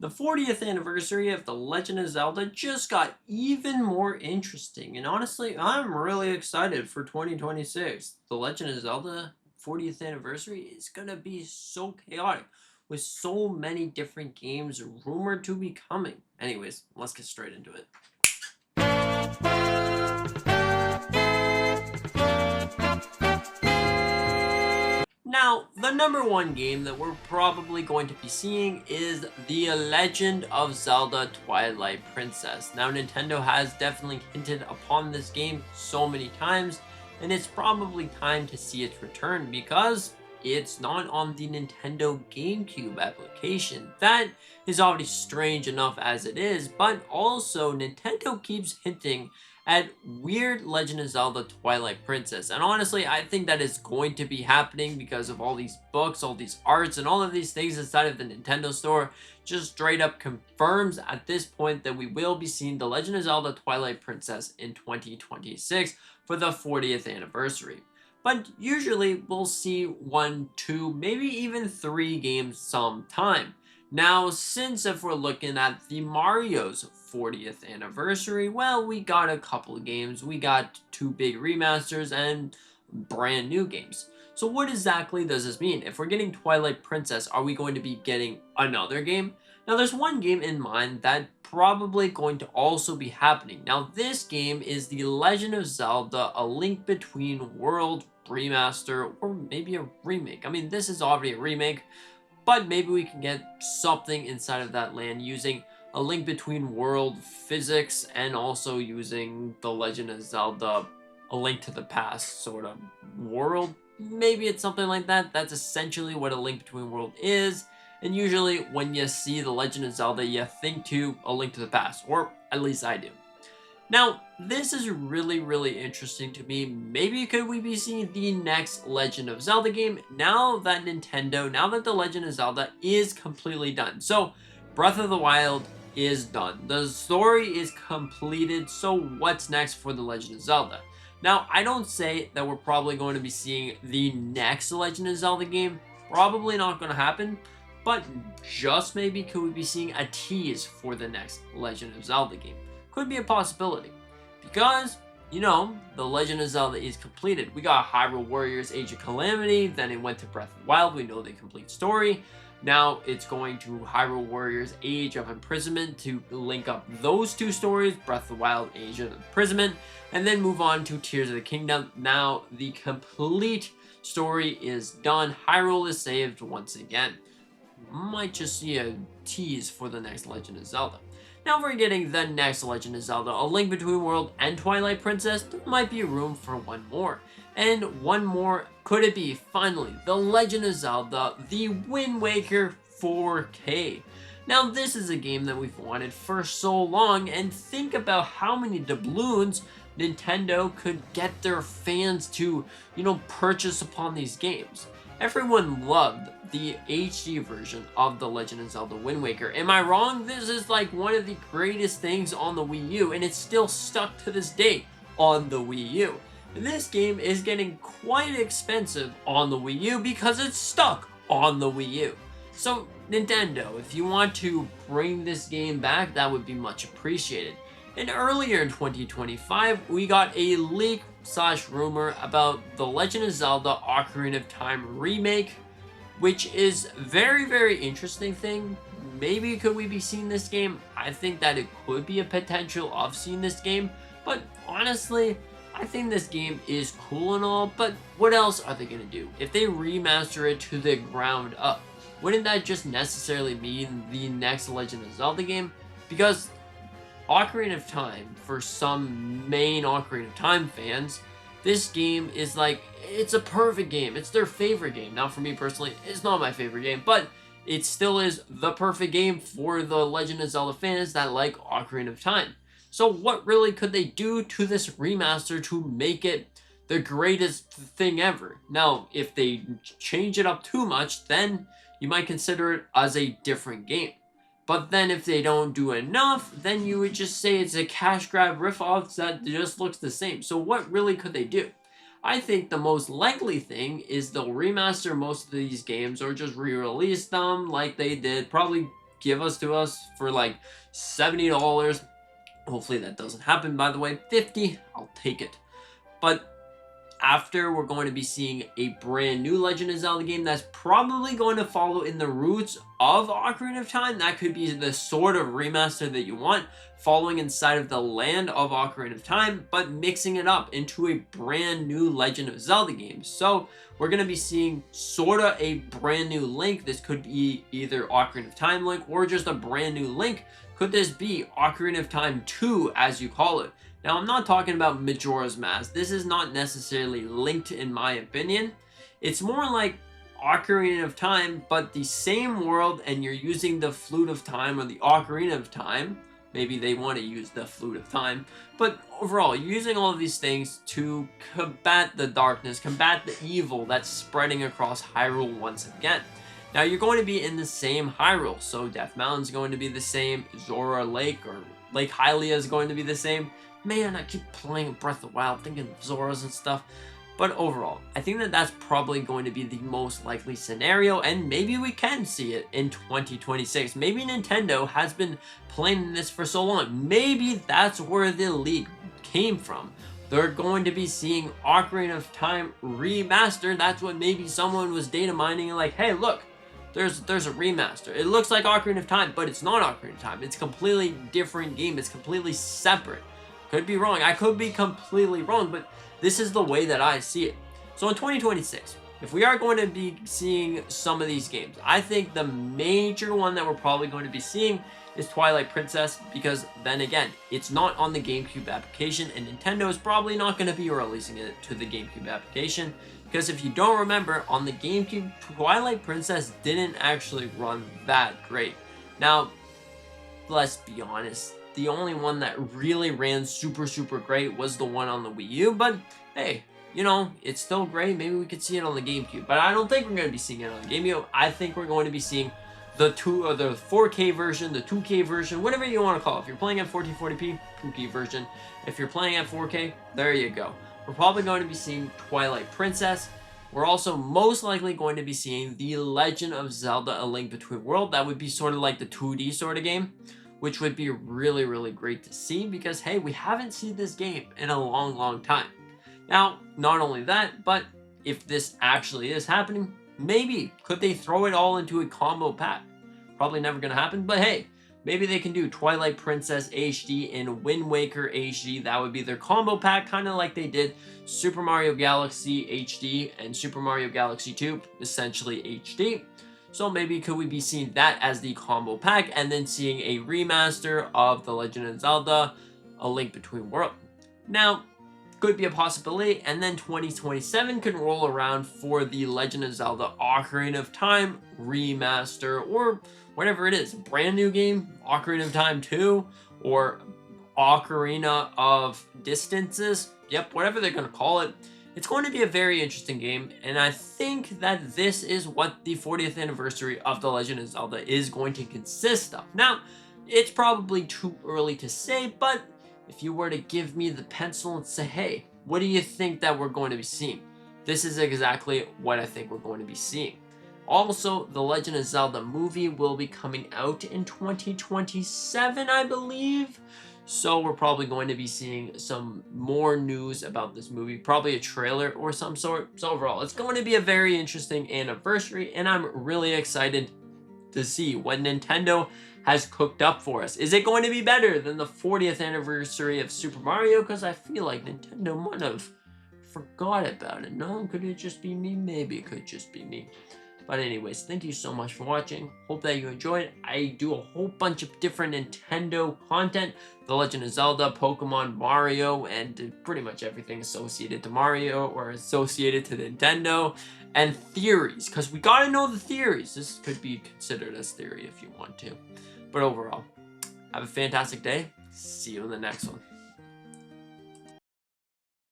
The 40th anniversary of The Legend of Zelda just got even more interesting, and honestly, I'm really excited for 2026. The Legend of Zelda 40th anniversary is gonna be so chaotic, with so many different games rumored to be coming. Anyways, let's get straight into it. Now, the number one game that we're probably going to be seeing is The Legend of Zelda Twilight Princess. Now, Nintendo has definitely hinted upon this game so many times, and it's probably time to see its return because it's not on the Nintendo GameCube application. That is already strange enough as it is, but also Nintendo keeps hinting at weird Legend of Zelda Twilight Princess. And honestly, I think that is going to be happening because of all these books, all these arts, and all of these things inside of the Nintendo store. Just straight up confirms at this point that we will be seeing The Legend of Zelda Twilight Princess in 2026 for the 40th anniversary. But usually we'll see 1, 2, maybe even 3 games sometime. Now, since if we're looking at the Mario's 40th anniversary, well, we got a couple of games. We got 2 big remasters and brand new games. So what exactly does this mean? If we're getting Twilight Princess, are we going to be getting another game? Now, there's one game in mind that probably going to also be happening. Now, this game is The Legend of Zelda: A Link Between World remaster, or maybe a remake. I mean, this is already a remake, but maybe we can get something inside of that land using a link between world physics and also using The Legend of Zelda: A Link to the Past sort of world. Maybe it's something like that. That's essentially what a link between world is. And usually when you see The Legend of Zelda, you think to A Link to the Past, or at least I do. Now, this is really interesting to me. Maybe could we be seeing the next Legend of Zelda game now that The Legend of Zelda is completely done. So, Breath of the Wild is done. The story is completed, so what's next for The Legend of Zelda? Now, I don't say that we're probably going to be seeing the next Legend of Zelda game. Probably not going to happen, but just maybe could we be seeing a tease for the next Legend of Zelda game? Could be a possibility. Because, The Legend of Zelda is completed. We got Hyrule Warriors Age of Calamity, then it went to Breath of the Wild, we know the complete story. Now it's going to Hyrule Warriors Age of Imprisonment to link up those two stories, Breath of the Wild, Age of Imprisonment, and then move on to Tears of the Kingdom. Now the complete story is done. Hyrule is saved once again. Might just see a tease for the next Legend of Zelda. Now if we're getting the next Legend of Zelda: A Link Between World and Twilight Princess, there might be room for one more. And one more, could it be finally The Legend of Zelda: The Wind Waker 4K? Now this is a game that we've wanted for so long, and think about how many doubloons Nintendo could get their fans to, purchase upon these games. Everyone loved the HD version of The Legend of Zelda: Wind Waker. Am I wrong? This is like one of the greatest things on the Wii U, and it's still stuck to this day on the Wii U. And this game is getting quite expensive on the Wii U because it's stuck on the Wii U. So Nintendo, if you want to bring this game back, that would be much appreciated. And earlier in 2025, we got a leak / rumor about The Legend of Zelda: Ocarina of Time remake, which is very interesting thing. Maybe could we be seeing this game? I think that it could be a potential of seeing this game, but honestly, I think this game is cool and all, but what else are they gonna do? If they remaster it to the ground up, wouldn't that just necessarily mean the next Legend of Zelda game? Because Ocarina of Time, for some main Ocarina of Time fans, this game is like, it's a perfect game. It's their favorite game. Now for me personally, it's not my favorite game, but it still is the perfect game for the Legend of Zelda fans that like Ocarina of Time. So what really could they do to this remaster to make it the greatest thing ever? Now, if they change it up too much, then you might consider it as a different game. But then if they don't do enough, then you would just say it's a cash grab riff-off that just looks the same. So what really could they do? I think the most likely thing is they'll remaster most of these games or just re-release them like they did probably give us to us for like $70. Hopefully that doesn't happen, by the way. 50, I'll take it. But after, we're going to be seeing a brand new Legend of Zelda game that's probably going to follow in the roots of Ocarina of Time. That could be the sort of remaster that you want, following inside of the land of Ocarina of Time, but mixing it up into a brand new Legend of Zelda game. So we're going to be seeing sort of a brand new Link. This could be either Ocarina of Time Link or just a brand new Link. Could this be Ocarina of Time 2, as you call it? Now, I'm not talking about Majora's Mask. This is not necessarily linked, in my opinion. It's more like Ocarina of Time, but the same world, and you're using the Flute of Time or the Ocarina of Time. Maybe they want to use the Flute of Time. But overall, you're using all of these things to combat the darkness, combat the evil that's spreading across Hyrule once again. Now, you're going to be in the same Hyrule, so Death Mountain's going to be the same, Zora Lake or Lake Hylia is going to be the same. Man, I keep playing Breath of the Wild, thinking of Zoras and stuff. But overall, I think that that's probably going to be the most likely scenario, and maybe we can see it in 2026. Maybe Nintendo has been planning this for so long. Maybe that's where the leak came from. They're going to be seeing Ocarina of Time remastered. That's what maybe someone was data mining and like, hey, look, there's a remaster. It looks like Ocarina of Time, but it's not Ocarina of Time. It's a completely different game. It's completely separate. Could be wrong. I could be completely wrong, but this is the way that I see it. So in 2026, if we are going to be seeing some of these games, I think the major one that we're probably going to be seeing is Twilight Princess, because then again, it's not on the GameCube application, and Nintendo is probably not going to be releasing it to the GameCube application, because if you don't remember, on the GameCube, Twilight Princess didn't actually run that great. Now, let's be honest. The only one that really ran super great was the one on the Wii U, but hey, you know, it's still great. Maybe we could see it on the GameCube, but I don't think we're going to be seeing it on the GameCube. I think we're going to be seeing the 4K version, the 2K version, whatever you want to call it. If you're playing at 1440p, 2K version. If you're playing at 4K, there you go. We're probably going to be seeing Twilight Princess. We're also most likely going to be seeing The Legend of Zelda: A Link Between Worlds. That would be sort of like the 2D sort of game, which would be really great to see, because hey, we haven't seen this game in a long time. Now, not only that, but if this actually is happening, maybe could they throw it all into a combo pack? Probably never gonna happen, but hey, maybe they can do Twilight Princess HD and Wind Waker HD. That would be their combo pack, kind of like they did Super Mario Galaxy HD and Super Mario Galaxy 2, essentially HD. So maybe could we be seeing that as the combo pack, and then seeing a remaster of The Legend of Zelda: A Link Between Worlds. Now, could be a possibility, and then 2027 can roll around for the Legend of Zelda Ocarina of Time remaster, or whatever it is, brand new game, Ocarina of Time 2, or Ocarina of Distances, yep, whatever they're going to call it. It's going to be a very interesting game, and I think that this is what the 40th anniversary of The Legend of Zelda is going to consist of. Now, it's probably too early to say, but if you were to give me the pencil and say, hey, what do you think that we're going to be seeing? This is exactly what I think we're going to be seeing. Also, The Legend of Zelda movie will be coming out in 2027, I believe. So we're probably going to be seeing some more news about this movie, probably a trailer or some sort. So overall, it's going to be a very interesting anniversary, and I'm really excited to see what Nintendo has cooked up for us. Is it going to be better than the 40th anniversary of Super Mario? Because I feel like Nintendo might have forgot about it. No, could it just be me? Maybe it could just be me. But anyways, thank you so much for watching. Hope that you enjoyed. I do a whole bunch of different Nintendo content. The Legend of Zelda, Pokemon, Mario, and pretty much everything associated to Mario or associated to Nintendo. And theories, because we gotta know the theories. This could be considered as theory if you want to. But overall, have a fantastic day. See you in the next one.